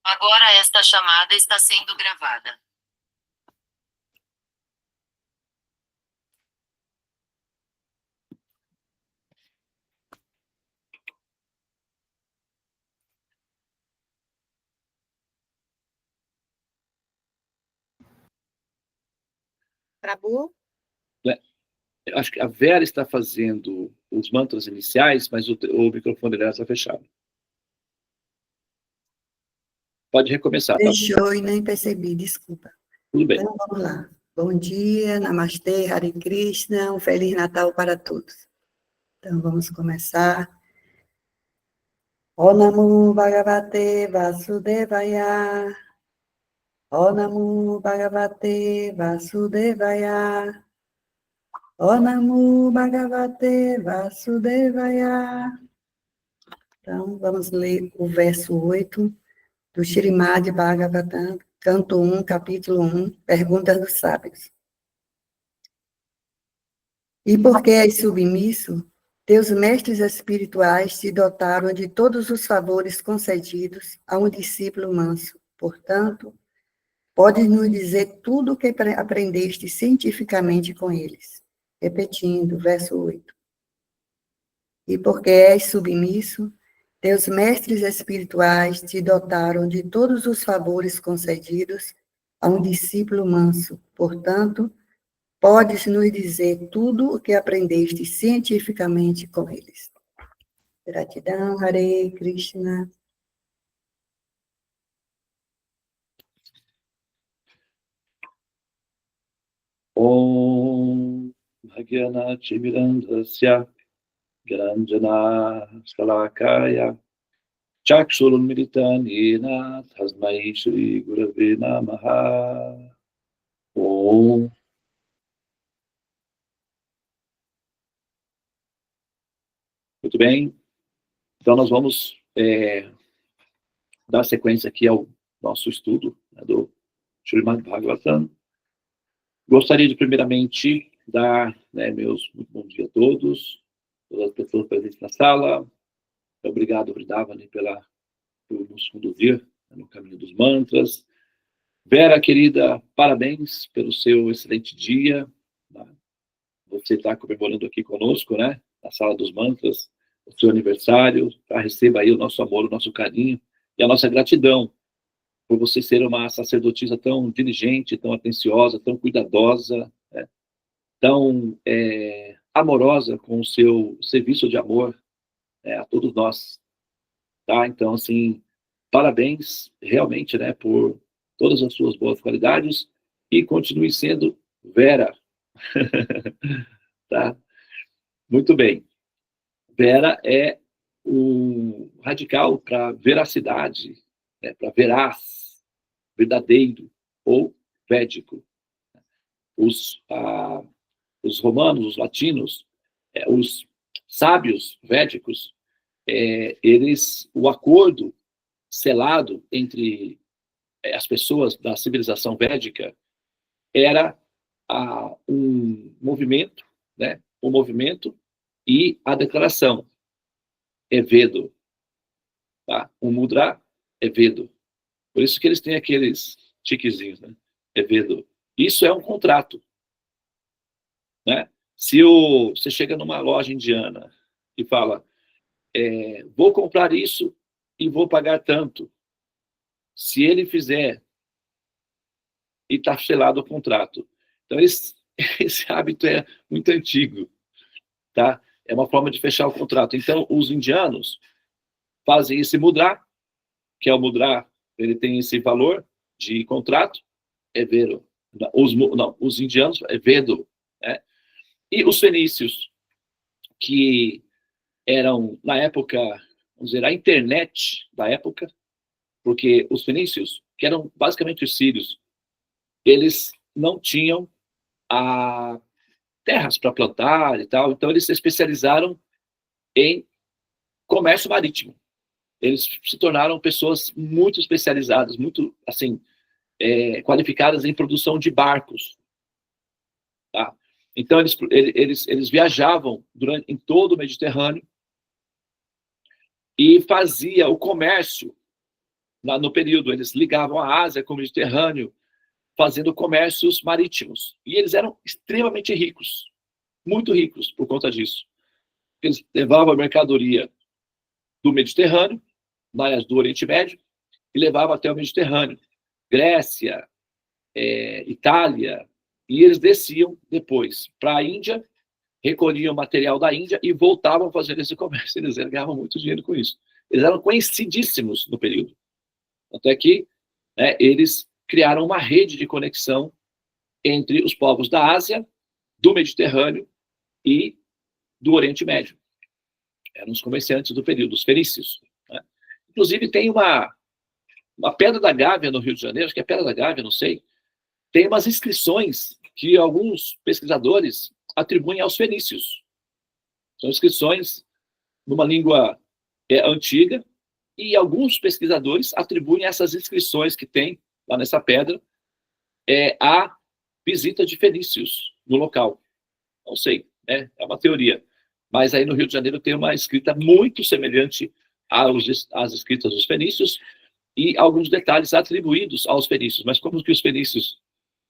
Agora esta chamada está sendo gravada. Prabhu? Eu acho que a Vera está fazendo os mantras iniciais, mas o microfone dela está fechado. Pode recomeçar, tá? Deixou e nem percebi, desculpa. Tudo bem. Então, vamos lá. Bom dia, Namastê, Hare Krishna, um Feliz Natal para todos. Então, vamos começar. Om Namo Bhagavate Vasudevaya. Om Namo Bhagavate Vasudevaya. Om Namo Bhagavate Vasudevaya. Então, vamos ler o verso 8 do Śrīmad Bhagavatam, canto 1, capítulo 1, Perguntas dos Sábios. E porque és submisso, teus mestres espirituais te dotaram de todos os favores concedidos a um discípulo manso. Portanto, podes nos dizer tudo o que aprendeste cientificamente com eles. Repetindo, verso 8. E porque és submisso, teus mestres espirituais te dotaram de todos os favores concedidos a um discípulo manso. Portanto, podes nos dizer tudo o que aprendeste cientificamente com eles. Gratidão, Hare Krishna. Om Bhagavata Chimirandasya Garanjana Salakaya Chakshurunmilitanena Tasmai Shri Gurave Namaha. Om. Muito bem. Então, nós vamos dar sequência aqui ao nosso estudo, né, do Śrīmad Bhagavatam. Gostaria de, primeiramente, dar meus muito bom dia a todas as pessoas presentes na sala. Obrigado, Vrindavani, por nos conduzir no caminho dos mantras. Vera, querida, parabéns pelo seu excelente dia. Você está comemorando aqui conosco, né, na sala dos mantras, o seu aniversário. Receba aí o nosso amor, o nosso carinho e a nossa gratidão por você ser uma sacerdotisa tão diligente, tão atenciosa, tão cuidadosa, né, tão amorosa com o seu serviço de amor a todos nós. Tá? Então, assim, parabéns realmente, né, por todas as suas boas qualidades e continue sendo Vera. Tá? Muito bem. Vera é o radical para veracidade, para veraz, verdadeiro ou védico. Os romanos, os latinos, os sábios védicos, o acordo selado entre as pessoas da civilização védica era um movimento, né? O movimento e a declaração é Vedo, tá? O mudra é Vedo. Por isso que eles têm aqueles tiquezinhos, né? É Vedo. Isso é um contrato, né? Se você chega numa loja indiana e fala, vou comprar isso e vou pagar tanto. Se ele fizer, e está selado o contrato. Então, esse hábito é muito antigo, tá? É uma forma de fechar o contrato. Então, os indianos fazem esse mudra, que é o mudra, ele tem esse valor de contrato, é vero. Os indianos é vedo, né? E os fenícios, que eram, na época, vamos dizer, a internet da época, porque os fenícios, que eram basicamente os sírios, eles não tinham terras para plantar e tal, então eles se especializaram em comércio marítimo. Eles se tornaram pessoas muito especializadas, muito, assim, qualificadas em produção de barcos. Tá? Então, eles viajavam em todo o Mediterrâneo e fazia o comércio no período. Eles ligavam a Ásia com o Mediterrâneo, fazendo comércios marítimos. E eles eram extremamente ricos, muito ricos por conta disso. Eles levavam a mercadoria do Mediterrâneo, áreas do Oriente Médio, e levavam até o Mediterrâneo, Grécia, Itália, e eles desciam depois para a Índia, recolhiam material da Índia e voltavam a fazer esse comércio. Eles ganhavam muito dinheiro com isso. Eles eram conhecidíssimos no período. Até que eles criaram uma rede de conexão entre os povos da Ásia, do Mediterrâneo e do Oriente Médio. Eram os comerciantes do período, os fenícios. Né? Inclusive, tem uma Pedra da Gávea no Rio de Janeiro, acho que é Pedra da Gávea, não sei, tem umas inscrições que alguns pesquisadores atribuem aos fenícios. São inscrições numa língua antiga, e alguns pesquisadores atribuem essas inscrições que tem lá nessa pedra à visita de fenícios no local. Não sei, é uma teoria. Mas aí no Rio de Janeiro tem uma escrita muito semelhante às escritas dos fenícios e alguns detalhes atribuídos aos fenícios. Mas como que os fenícios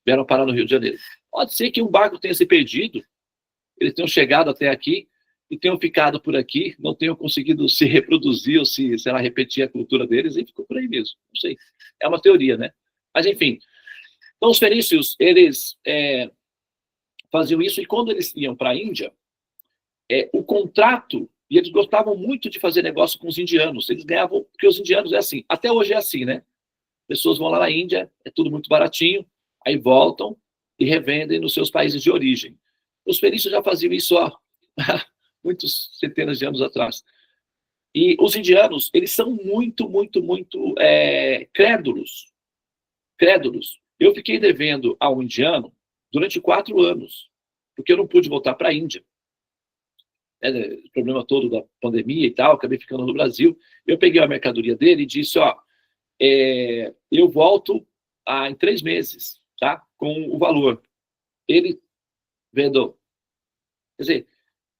vieram parar no Rio de Janeiro? Pode ser que um barco tenha se perdido, eles tenham chegado até aqui e tenham ficado por aqui, não tenham conseguido se reproduzir ou sei lá, repetir a cultura deles, e ficou por aí mesmo. Não sei. É uma teoria, né? Mas, enfim. Então, os fenícios, eles faziam isso, e quando eles iam para a Índia, o contrato, e eles gostavam muito de fazer negócio com os indianos, eles ganhavam, porque os indianos é assim, até hoje é assim, né? Pessoas vão lá na Índia, é tudo muito baratinho, aí voltam e revendem nos seus países de origem. Os fenícios já faziam isso há muitos centenas de anos atrás. E os indianos, eles são muito, muito, muito crédulos. Crédulos. Eu fiquei devendo a um indiano durante 4 anos, porque eu não pude voltar para a Índia. O problema todo da pandemia e tal, acabei ficando no Brasil. Eu peguei a mercadoria dele e disse, eu volto em 3 meses, tá? Com o valor. Ele vendeu. Quer dizer,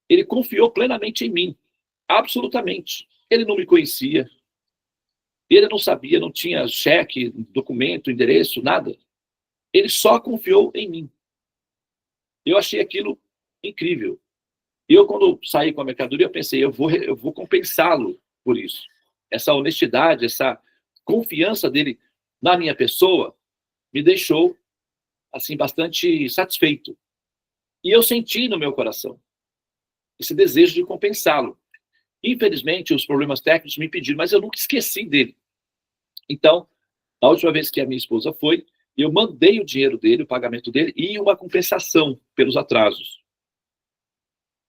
ele confiou plenamente em mim, absolutamente. Ele não me conhecia, ele não sabia, não tinha cheque, documento, endereço, nada. Ele só confiou em mim. Eu achei aquilo incrível. E eu, quando saí com a mercadoria, eu pensei, eu vou compensá-lo por isso. Essa honestidade, essa confiança dele na minha pessoa, me deixou, assim, bastante satisfeito. E eu senti no meu coração esse desejo de compensá-lo. Infelizmente, os problemas técnicos me impediram, mas eu nunca esqueci dele. Então, a última vez que a minha esposa foi, eu mandei o dinheiro dele, o pagamento dele, e uma compensação pelos atrasos.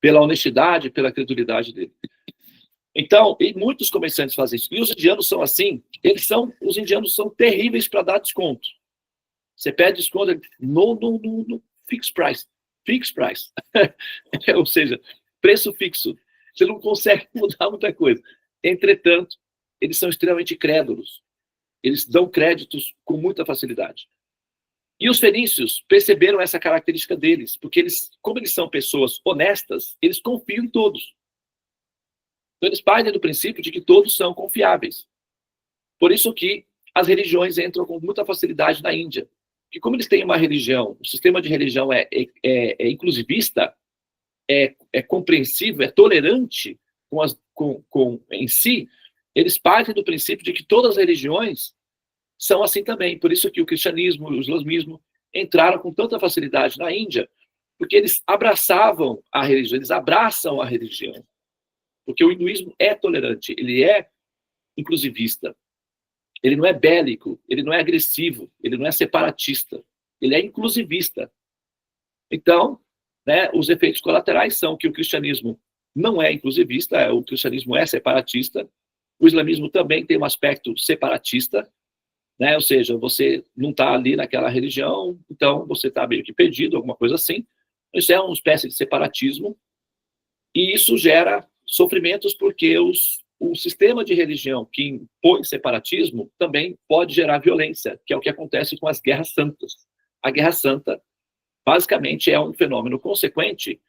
Pela honestidade, pela credulidade dele. Então, e muitos comerciantes fazem isso. E os indianos são assim, os indianos são terríveis para dar desconto. Você pede desconto, no fixed price. Fixed price. Ou seja, preço fixo. Você não consegue mudar muita coisa. Entretanto, eles são extremamente crédulos. Eles dão créditos com muita facilidade. E os fenícios perceberam essa característica deles, porque como eles são pessoas honestas, eles confiam em todos. Então, eles partem do princípio de que todos são confiáveis. Por isso que as religiões entram com muita facilidade na Índia. Porque como eles têm uma religião, o sistema de religião é inclusivista, é compreensivo, é tolerante em si, eles partem do princípio de que todas as religiões são assim também. Por isso que o cristianismo e o islamismo entraram com tanta facilidade na Índia, porque eles abraçavam a religião, eles abraçam a religião. Porque o hinduísmo é tolerante, ele é inclusivista, ele não é bélico, ele não é agressivo, ele não é separatista, ele é inclusivista. Então, os efeitos colaterais são que o cristianismo não é inclusivista, o cristianismo é separatista, o islamismo também tem um aspecto separatista, ou seja, você não está ali naquela religião, então você está meio que perdido, alguma coisa assim. Isso é uma espécie de separatismo, e isso gera sofrimentos porque o sistema de religião que impõe separatismo também pode gerar violência, que é o que acontece com as guerras santas. A Guerra Santa, basicamente, é um fenômeno consequente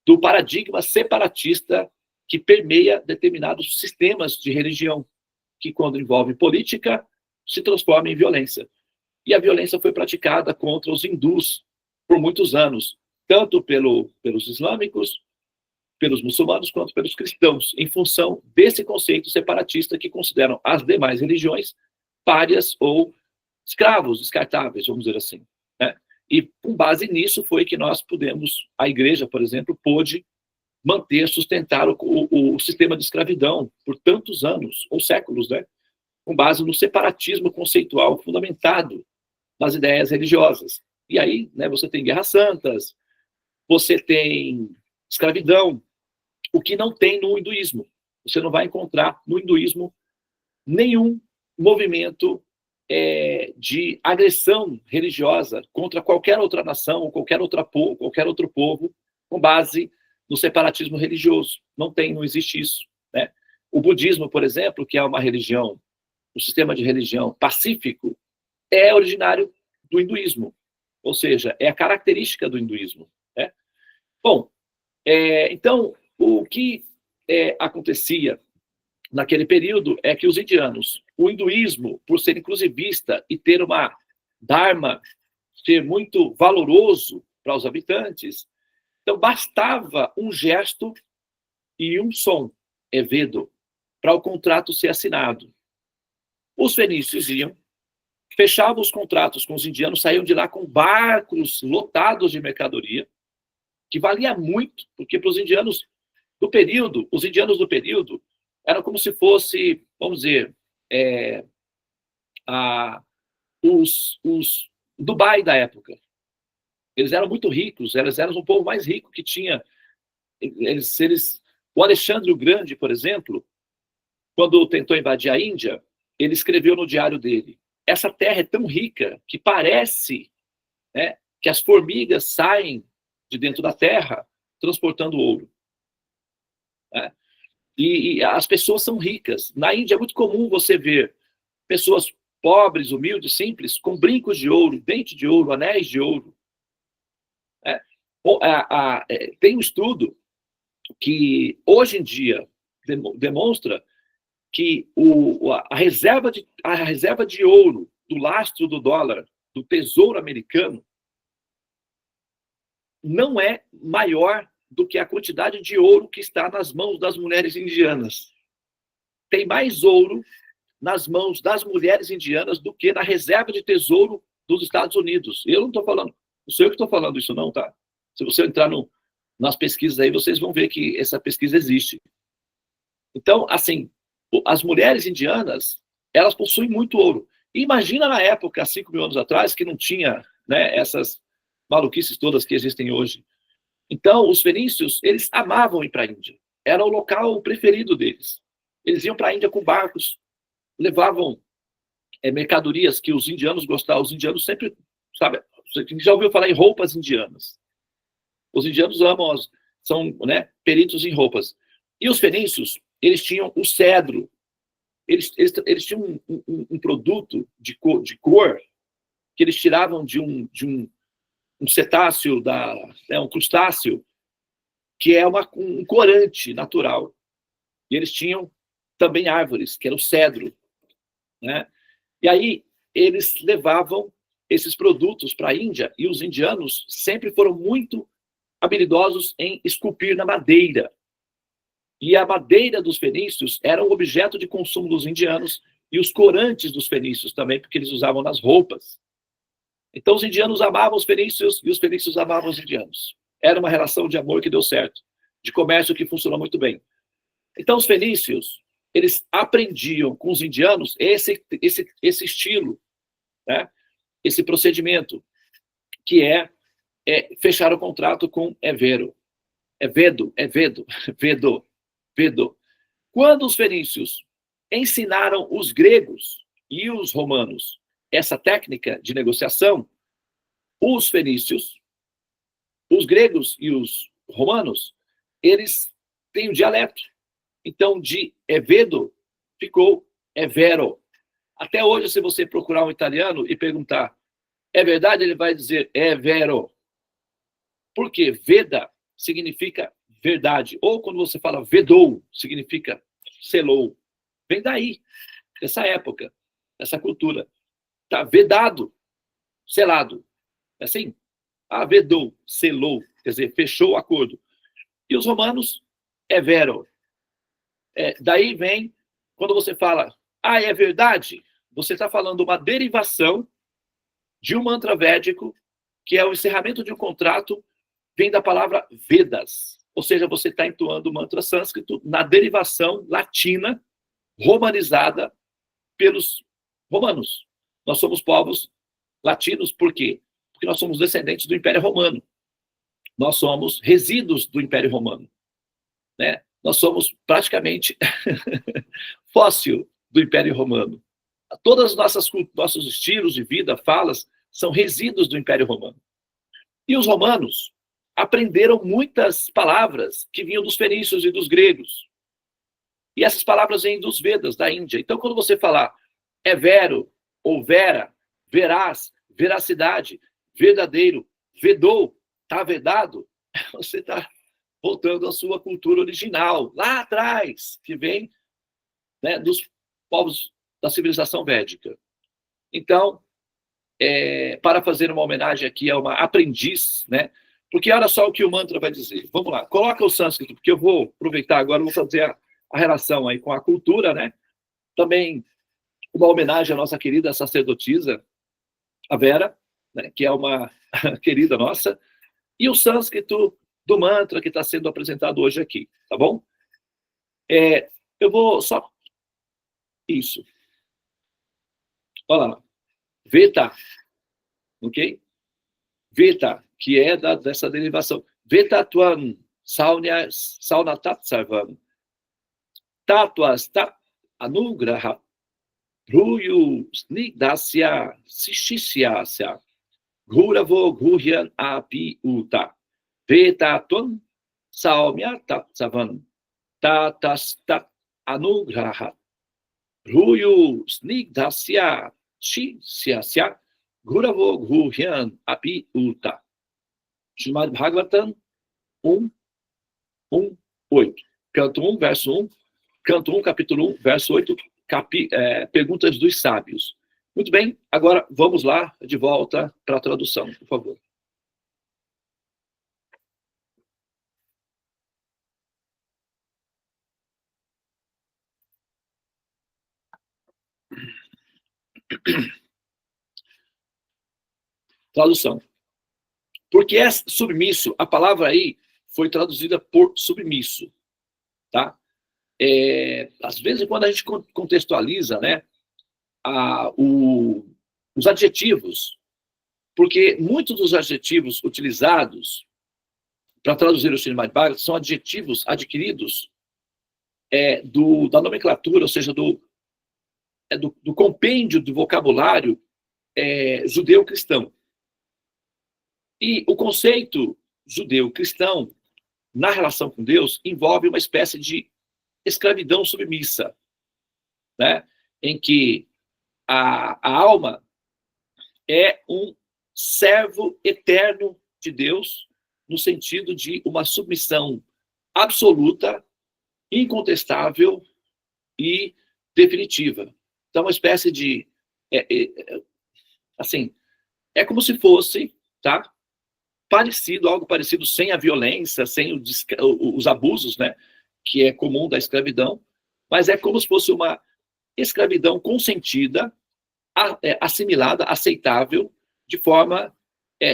do paradigma separatista que permeia determinados sistemas de religião, que quando envolve política, se transforma em violência. E a violência foi praticada contra os hindus por muitos anos, tanto pelos islâmicos, pelos muçulmanos, quanto pelos cristãos, em função desse conceito separatista que consideram as demais religiões párias ou escravos, descartáveis, vamos dizer assim, né? E com base nisso foi que nós pudemos, a igreja, por exemplo, pôde manter, sustentar o sistema de escravidão por tantos anos, ou séculos, né? Com base no separatismo conceitual fundamentado nas ideias religiosas. E aí, né, você tem guerras santas, você tem escravidão, o que não tem no hinduísmo. Você não vai encontrar no hinduísmo nenhum movimento de agressão religiosa contra qualquer outra nação, qualquer outro povo, com base no separatismo religioso. Não tem, não existe isso, né? O budismo, por exemplo, que é uma religião, um sistema de religião pacífico, é originário do hinduísmo, ou seja, é a característica do hinduísmo, né? Bom, então, o que acontecia naquele período é que os indianos, o hinduísmo, por ser inclusivista e ter uma dharma, ser muito valoroso para os habitantes, então bastava um gesto e um som, Vedo, para o contrato ser assinado. Os fenícios iam, fechavam os contratos com os indianos, saíam de lá com barcos lotados de mercadoria, que valia muito, porque para os indianos do período, eram como se fosse, vamos dizer, os Dubai da época. Eles eram muito ricos, eles eram o povo mais rico que tinha. O Alexandre o Grande, por exemplo, quando tentou invadir a Índia, ele escreveu no diário dele: essa terra é tão rica que parece, né, que as formigas saem de dentro da terra transportando ouro. Né? E as pessoas são ricas. Na Índia é muito comum você ver pessoas pobres, humildes, simples, com brincos de ouro, dente de ouro, anéis de ouro. Tem um estudo que hoje em dia demonstra que a reserva de ouro do lastro do dólar, do tesouro americano, não é maior do que a quantidade de ouro que está nas mãos das mulheres indianas. Tem mais ouro nas mãos das mulheres indianas do que na reserva de tesouro dos Estados Unidos. Eu não estou falando, não sou eu que estou falando isso não, tá? Se você entrar nas pesquisas aí, vocês vão ver que essa pesquisa existe. Então, assim, as mulheres indianas, elas possuem muito ouro. Imagina na época, há 5 mil anos atrás, que não tinha, né, essas maluquices todas que existem hoje. Então, os fenícios, eles amavam ir para a Índia. Era o local preferido deles. Eles iam para a Índia com barcos, levavam mercadorias que os indianos gostavam. Os indianos sempre, sabe, você já ouviu falar em roupas indianas. Os indianos amam, são, né, peritos em roupas. E os fenícios, eles tinham o cedro. Eles tinham um produto de cor que eles tiravam de um cetáceo, um crustáceo, que é um corante natural. E eles tinham também árvores, que era o cedro. Né? E aí eles levavam esses produtos para a Índia, e os indianos sempre foram muito habilidosos em esculpir na madeira. E a madeira dos fenícios era um objeto de consumo dos indianos, e os corantes dos fenícios também, porque eles usavam nas roupas. Então os indianos amavam os fenícios e os fenícios amavam os indianos. Era uma relação de amor que deu certo, de comércio que funcionou muito bem. Então os fenícios, eles aprendiam com os indianos esse estilo, né? Esse procedimento, que é fechar o contrato com Vedo. Quando os fenícios ensinaram os gregos e os romanos essa técnica de negociação, os fenícios, os gregos e os romanos, eles têm um dialeto. Então, de Vedo ficou Vero. Até hoje, se você procurar um italiano e perguntar, é verdade? Ele vai dizer, é vero. Porque Veda significa verdade. Ou quando você fala vedou, significa selou. Vem daí, dessa época. essa cultura. Está vedado, selado. É assim? Vedou, selou, quer dizer, fechou o acordo. E os romanos, é vero. Daí vem, quando você fala, é verdade, você está falando uma derivação de um mantra védico, que é o encerramento de um contrato, vem da palavra Vedas. Ou seja, você está entoando o mantra sânscrito na derivação latina, romanizada pelos romanos. Nós somos povos latinos, por quê? Porque nós somos descendentes do Império Romano. Nós somos resíduos do Império Romano. Né? Nós somos praticamente fóssil do Império Romano. Todos os nossos estilos de vida, falas, são resíduos do Império Romano. E os romanos aprenderam muitas palavras que vinham dos fenícios e dos gregos. E essas palavras vêm dos Vedas, da Índia. Então, quando você falar é vero, ou vera, veraz, veracidade, verdadeiro, vedou, está vedado, você está voltando à sua cultura original, lá atrás, que vem, né, dos povos da civilização védica. Então, para fazer uma homenagem aqui a uma aprendiz, né? Porque olha só o que o mantra vai dizer. Vamos lá, coloca o sânscrito, porque eu vou aproveitar agora, vou fazer a relação aí com a cultura, né? Também uma homenagem à nossa querida sacerdotisa, a Vera, né, que é uma querida nossa, e o sânscrito do mantra que está sendo apresentado hoje aqui, tá bom? Eu vou só... Isso. Olha lá. Veta, ok? Veta, que é dessa derivação. Veta tuam saunatat sarvam. Tatuas tat anugraha. Ruyu snigdasya sishisyasya. Guravo guhyan api uta. Veta tuam saumya tat sarvam. Tatas tat anugraha. Ruyu snigdasya sishyasya. Guravo guhyan api uta. Srimad Bhagavatam 1:8. Canto 1, verso 1. Canto 1, capítulo 1, verso 8. Perguntas dos sábios. Muito bem, agora vamos lá de volta para a tradução, por favor. Tradução. Porque é submisso, a palavra aí foi traduzida por submisso, tá? Às vezes, quando a gente contextualiza, né, os adjetivos, porque muitos dos adjetivos utilizados para traduzir o Srimad Bhagavatam são adjetivos adquiridos da nomenclatura, ou seja, do compêndio do vocabulário judeu-cristão. E o conceito judeu-cristão, na relação com Deus, envolve uma espécie de escravidão submissa, né? Em que a alma é um servo eterno de Deus, no sentido de uma submissão absoluta, incontestável e definitiva. Então, uma espécie de... assim, é como se fosse, tá? Algo parecido, sem a violência, sem os abusos, né? Que é comum da escravidão, mas é como se fosse uma escravidão consentida, assimilada, aceitável, de forma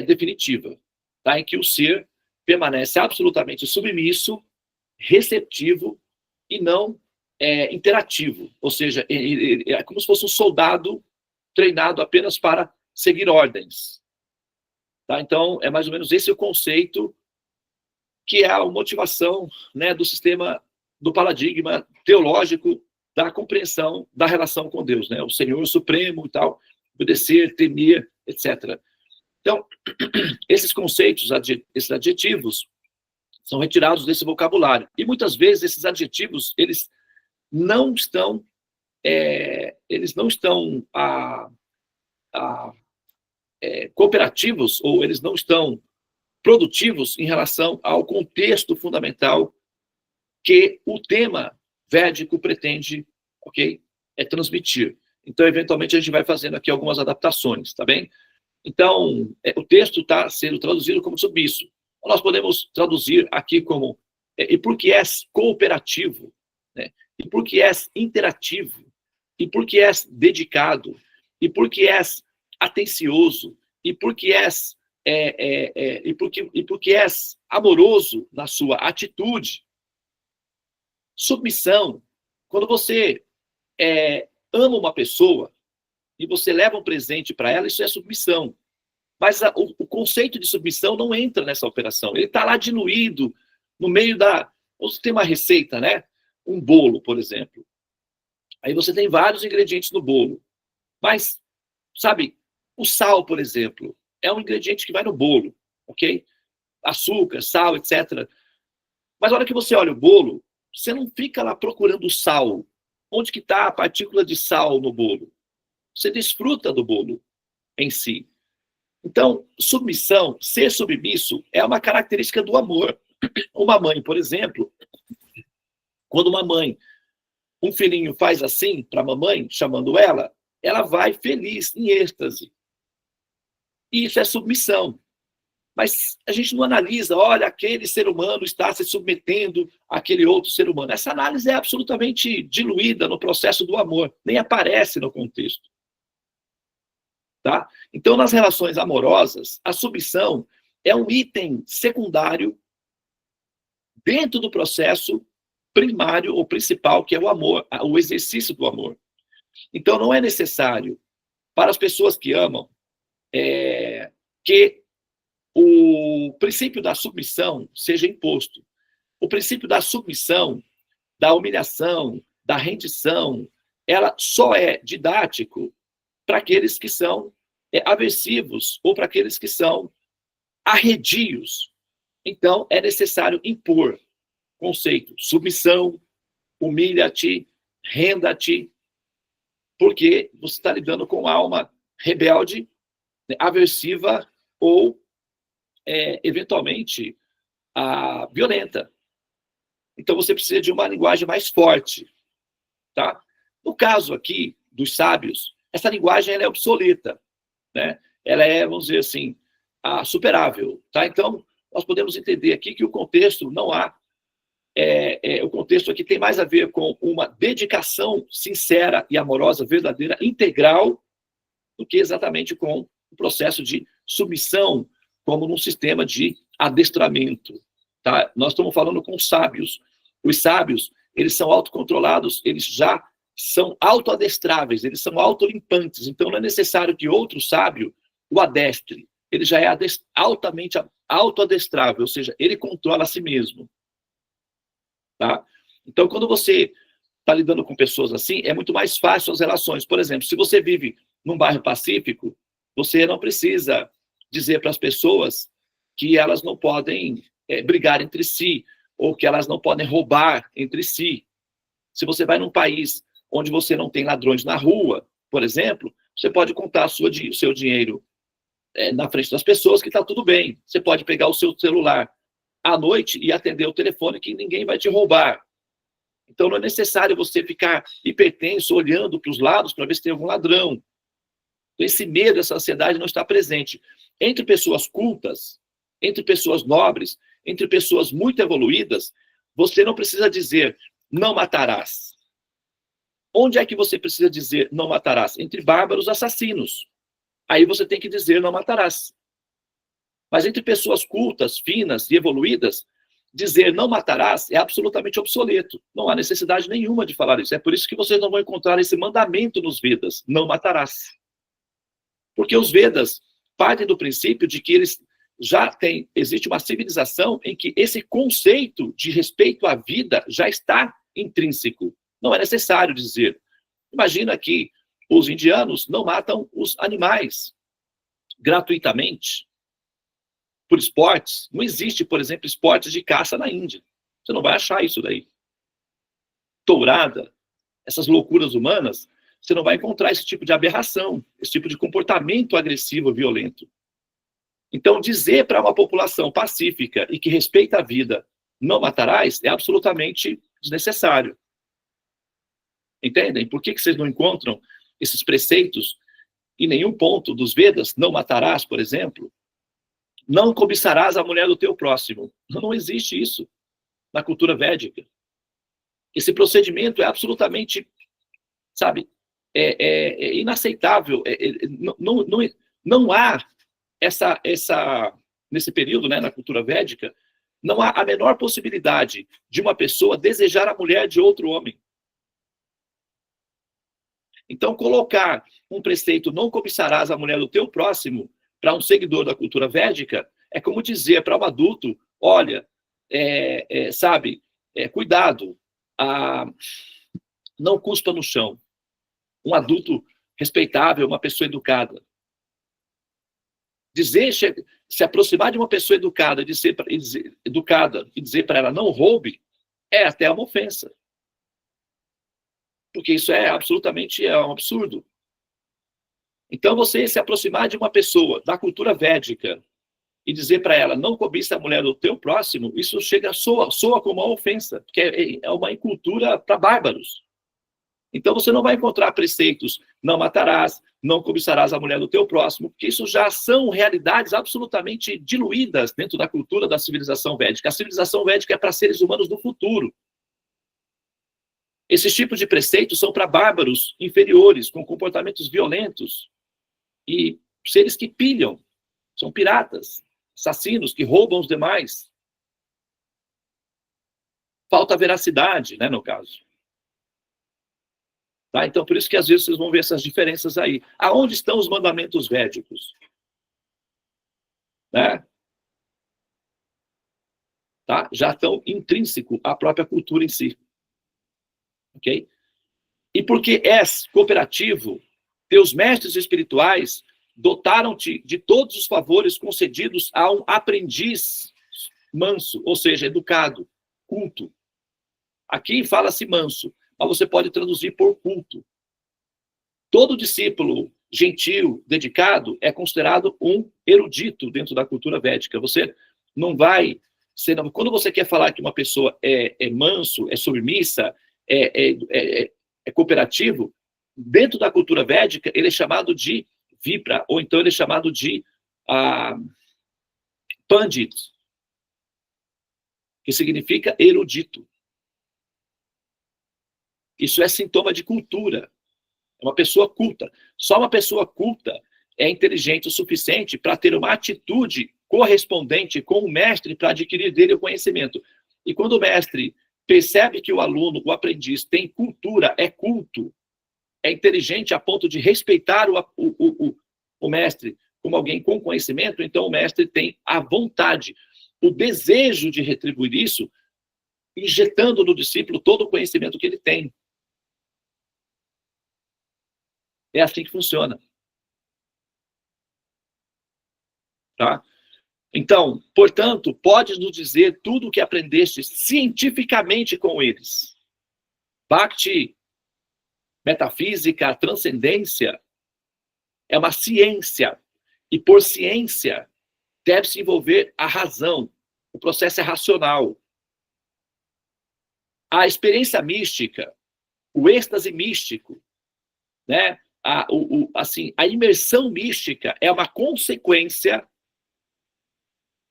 definitiva, tá? Em que o ser permanece absolutamente submisso, receptivo e não interativo, ou seja, é como se fosse um soldado treinado apenas para seguir ordens. Tá? Então, é mais ou menos esse o conceito que é a motivação, né, do sistema, do paradigma teológico da compreensão da relação com Deus, né? O Senhor Supremo e tal, obedecer, temer, etc. Então, esses conceitos, esses adjetivos, são retirados desse vocabulário. E muitas vezes esses adjetivos, eles não estão cooperativos, ou eles não estão produtivos em relação ao contexto fundamental que o tema védico pretende, transmitir. Então, eventualmente, a gente vai fazendo aqui algumas adaptações, tá bem? Então, o texto está sendo traduzido como submisso. Nós podemos traduzir aqui como e porque és cooperativo, né? E porque és interativo, e porque és dedicado, e porque és atencioso, e porque és e porque és amoroso na sua atitude. Submissão, quando você ama uma pessoa e você leva um presente para ela, isso é submissão. Mas o conceito de submissão não entra nessa operação. Ele está lá diluído no meio da... Você tem uma receita, né? Um bolo, por exemplo. Aí você tem vários ingredientes no bolo. Mas, sabe, o sal, por exemplo, é um ingrediente que vai no bolo, ok? Açúcar, sal, etc. Mas na hora que você olha o bolo, você não fica lá procurando o sal. Onde que está a partícula de sal no bolo? Você desfruta do bolo em si. Então, submissão, ser submisso, é uma característica do amor. Uma mãe, por exemplo, quando um filhinho faz assim para a mamãe, chamando ela vai feliz, em êxtase. E isso é submissão. Mas a gente não analisa, olha, aquele ser humano está se submetendo àquele outro ser humano. Essa análise é absolutamente diluída no processo do amor, nem aparece no contexto. Tá? Então, nas relações amorosas, a submissão é um item secundário dentro do processo primário ou principal, que é o amor, o exercício do amor. Então, não é necessário, para as pessoas que amam, que o princípio da submissão seja imposto. O princípio da submissão, da humilhação, da rendição, ela só é didático para aqueles que são aversivos ou para aqueles que são arredios. Então, é necessário impor conceito, submissão, humilha-te, renda-te, porque você está lidando com alma rebelde, aversiva ou, eventualmente, violenta. Então, você precisa de uma linguagem mais forte. Tá? No caso aqui dos sábios, essa linguagem ela é obsoleta, né? Ela é, vamos dizer assim, superável. Tá? Então, nós podemos entender aqui que o contexto não há... o contexto aqui tem mais a ver com uma dedicação sincera e amorosa, verdadeira, integral, do que exatamente com o processo de submissão, como num sistema de adestramento. Tá? Nós estamos falando com sábios. Os sábios, eles são autocontrolados, eles já são autoadestráveis, eles são autolimpantes. Então, não é necessário que outro sábio o adestre. Ele já é altamente autoadestrável, ou seja, ele controla a si mesmo. Tá? Então, quando você está lidando com pessoas assim, é muito mais fácil as relações. Por exemplo, se você vive num bairro pacífico, você não precisa dizer para as pessoas que elas não podem brigar entre si, ou que elas não podem roubar entre si. Se você vai num país onde você não tem ladrões na rua, por exemplo, você pode contar o seu dinheiro na frente das pessoas que está tudo bem. Você pode pegar o seu celular à noite e atender o telefone que ninguém vai te roubar. Então não é necessário você ficar hipertenso, olhando para os lados para ver se tem algum ladrão. Então, esse medo, essa ansiedade não está presente. Entre pessoas cultas, entre pessoas nobres, entre pessoas muito evoluídas, você não precisa dizer, não matarás. Onde é que você precisa dizer, não matarás? Entre bárbaros assassinos. Aí você tem que dizer, não matarás. Mas entre pessoas cultas, finas e evoluídas, dizer não matarás é absolutamente obsoleto. Não há necessidade nenhuma de falar isso. É por isso que vocês não vão encontrar esse mandamento nos Vedas, não matarás. Porque os Vedas partem do princípio de que eles existe uma civilização em que esse conceito de respeito à vida já está intrínseco. Não é necessário dizer. Imagina que os indianos não matam os animais gratuitamente por esportes. Não existe, por exemplo, esportes de caça na Índia. Você não vai achar isso daí. Tourada, essas loucuras humanas, você não vai encontrar esse tipo de aberração, esse tipo de comportamento agressivo, violento. Então, dizer para uma população pacífica e que respeita a vida, não matarás, é absolutamente desnecessário. Entendem? Por que vocês não encontram esses preceitos em nenhum ponto dos Vedas, não matarás, por exemplo, não cobiçarás a mulher do teu próximo. Não existe isso na cultura védica. Esse procedimento é absolutamente, sabe, é inaceitável. Não há nesse período, né, na cultura védica, não há a menor possibilidade de uma pessoa desejar a mulher de outro homem. Então, colocar um preceito, não cobiçarás a mulher do teu próximo, para um seguidor da cultura védica, é como dizer para um adulto, olha, cuidado, não cuspa no chão. Um adulto respeitável, uma pessoa educada. Se aproximar de uma pessoa educada, e dizer para ela não roube, é até uma ofensa. Porque isso é absolutamente um absurdo. Então, você se aproximar de uma pessoa da cultura védica e dizer para ela, não cobiça a mulher do teu próximo, isso soa como uma ofensa, porque é uma incultura para bárbaros. Então, você não vai encontrar preceitos, não matarás, não cobiçarás a mulher do teu próximo, porque isso já são realidades absolutamente diluídas dentro da cultura da civilização védica. A civilização védica é para seres humanos do futuro. Esses tipos de preceitos são para bárbaros inferiores, com comportamentos violentos, e seres que pilham, são piratas, assassinos, que roubam os demais. Falta veracidade, né, no caso. Tá? Então, por isso que às vezes vocês vão ver essas diferenças aí. Aonde estão os mandamentos védicos? Né? Tá? Já estão intrínseco à própria cultura em si. Ok? E porque és cooperativo, teus mestres espirituais dotaram-te de todos os favores concedidos a um aprendiz manso, ou seja, educado, culto. Aqui fala-se manso, mas você pode traduzir por culto. Todo discípulo gentil, dedicado, é considerado um erudito dentro da cultura védica. Você não vai ser... Quando você quer falar que uma pessoa é manso, é submissa, é cooperativo, dentro da cultura védica, ele é chamado de vipra, ou então ele é chamado de pandit, que significa erudito. Isso é sintoma de cultura. É uma pessoa culta. Só uma pessoa culta é inteligente o suficiente para ter uma atitude correspondente com o mestre para adquirir dele o conhecimento. E quando o mestre percebe que o aluno, o aprendiz, tem cultura, é culto, é inteligente a ponto de respeitar o mestre como alguém com conhecimento, então o mestre tem a vontade, o desejo de retribuir isso, injetando no discípulo todo o conhecimento que ele tem. É assim que funciona. Tá? Então, portanto, podes nos dizer tudo o que aprendeste cientificamente com eles. Bhakti, metafísica, transcendência, é uma ciência. E por ciência, deve-se envolver a razão. O processo é racional. A experiência mística, o êxtase místico, né? A imersão mística é uma consequência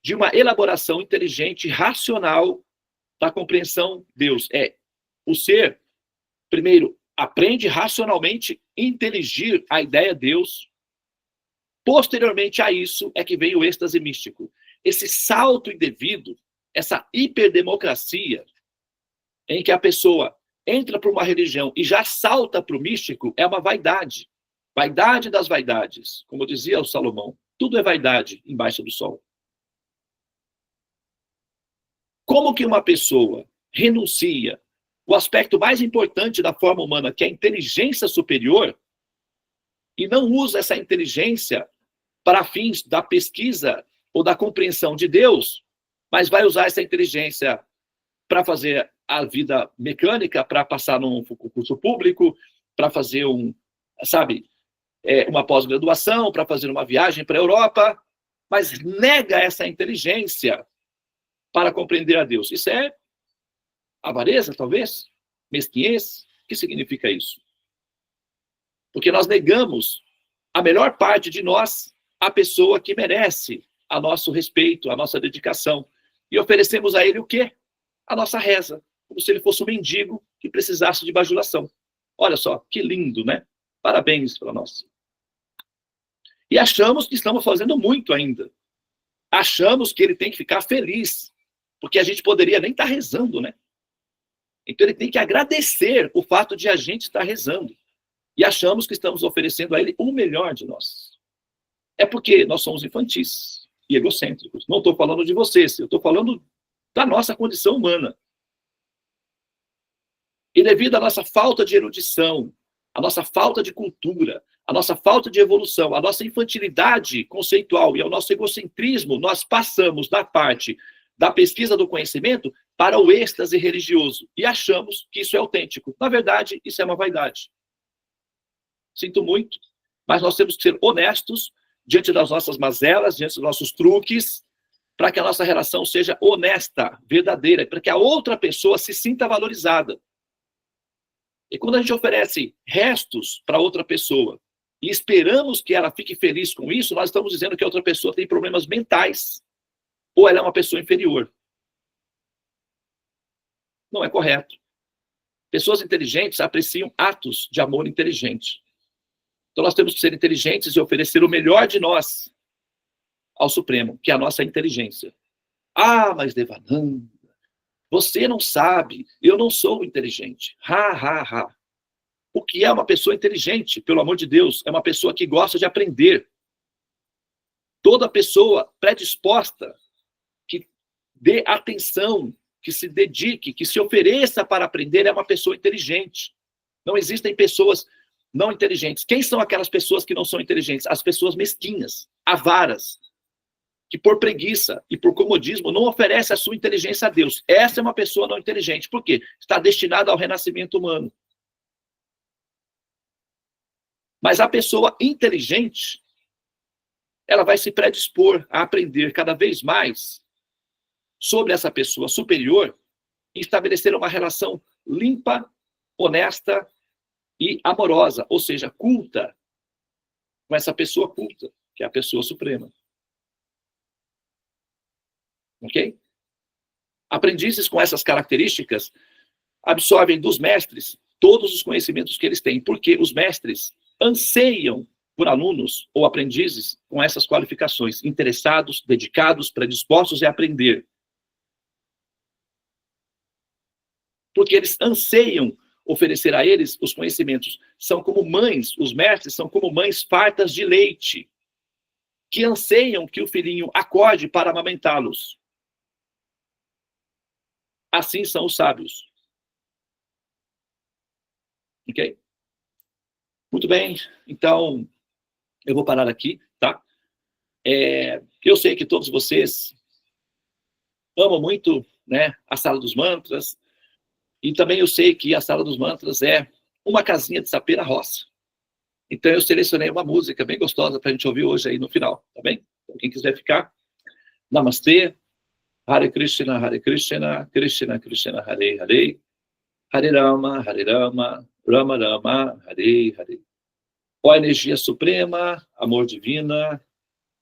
de uma elaboração inteligente, racional da compreensão de Deus. O ser, primeiro, aprende racionalmente inteligir a ideia de Deus. Posteriormente a isso é que vem o êxtase místico. Esse salto indevido, essa hiperdemocracia, em que a pessoa entra para uma religião e já salta para o místico, é uma vaidade. Vaidade das vaidades. Como dizia o Salomão, tudo é vaidade embaixo do sol. Como que uma pessoa renuncia o aspecto mais importante da forma humana, que é a inteligência superior, e não usa essa inteligência para fins da pesquisa ou da compreensão de Deus, mas vai usar essa inteligência para fazer a vida mecânica, para passar num concurso público, para fazer uma pós-graduação, para fazer uma viagem para a Europa, mas nega essa inteligência para compreender a Deus. Isso é avareza, talvez? Mesquinhez? O que significa isso? Porque nós negamos a melhor parte de nós à pessoa que merece a nosso respeito, a nossa dedicação. E oferecemos a ele o quê? A nossa reza, como se ele fosse um mendigo que precisasse de bajulação. Olha só, que lindo, né? Parabéns para nós. E achamos que estamos fazendo muito ainda. Achamos que ele tem que ficar feliz, porque a gente poderia nem estar rezando, né? Então ele tem que agradecer o fato de a gente estar rezando. E achamos que estamos oferecendo a ele o melhor de nós. É porque nós somos infantis e egocêntricos. Não estou falando de vocês, eu estou falando da nossa condição humana. E devido à nossa falta de erudição, à nossa falta de cultura, à nossa falta de evolução, à nossa infantilidade conceitual e ao nosso egocentrismo, nós passamos da parte da pesquisa do conhecimento para o êxtase religioso. E achamos que isso é autêntico. Na verdade, isso é uma vaidade. Sinto muito, mas nós temos que ser honestos diante das nossas mazelas, diante dos nossos truques, para que a nossa relação seja honesta, verdadeira, para que a outra pessoa se sinta valorizada. E quando a gente oferece restos para outra pessoa e esperamos que ela fique feliz com isso, nós estamos dizendo que a outra pessoa tem problemas mentais ou ela é uma pessoa inferior. Não é correto. Pessoas inteligentes apreciam atos de amor inteligente. Então nós temos que ser inteligentes e oferecer o melhor de nós ao Supremo, que é a nossa inteligência. Ah, mas Devananda, você não sabe, eu não sou inteligente. Ha, ha, ha. O que é uma pessoa inteligente, pelo amor de Deus? É uma pessoa que gosta de aprender. Toda pessoa predisposta, que dê atenção, que se dedique, que se ofereça para aprender, é uma pessoa inteligente. Não existem pessoas não inteligentes. Quem são aquelas pessoas que não são inteligentes? As pessoas mesquinhas, avaras, que por preguiça e por comodismo não oferece a sua inteligência a Deus. Essa é uma pessoa não inteligente. Por quê? Está destinada ao renascimento humano. Mas a pessoa inteligente, ela vai se predispor a aprender cada vez mais sobre essa pessoa superior e estabelecer uma relação limpa, honesta e amorosa, ou seja, culta, com essa pessoa culta, que é a pessoa suprema. Ok? Aprendizes com essas características absorvem dos mestres todos os conhecimentos que eles têm, porque os mestres anseiam por alunos ou aprendizes com essas qualificações, interessados, dedicados, predispostos a aprender. Porque eles anseiam oferecer a eles os conhecimentos. São como mães, os mestres são como mães fartas de leite, que anseiam que o filhinho acorde para amamentá-los. Assim são os sábios. Ok? Muito bem, então eu vou parar aqui, tá? Eu sei que todos vocês amam muito, né, a Sala dos Mantras, e também eu sei que a Sala dos Mantras é uma casinha de sapê na roça. Então eu selecionei uma música bem gostosa para a gente ouvir hoje aí no final, tá bem? Então, quem quiser ficar, Namastê, Hare Krishna, Krishna Krishna, Hare Hare, Hare Rama, Rama Rama, Hare Hare. Ó energia suprema, amor divina,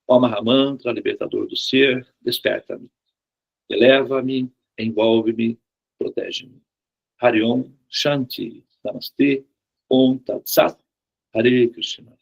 ó Mahamantra, libertador do ser, desperta-me, eleva-me, envolve-me, protege-me. Hariom Shanti, Namastê, Om Tat Sat, Hare Krishna.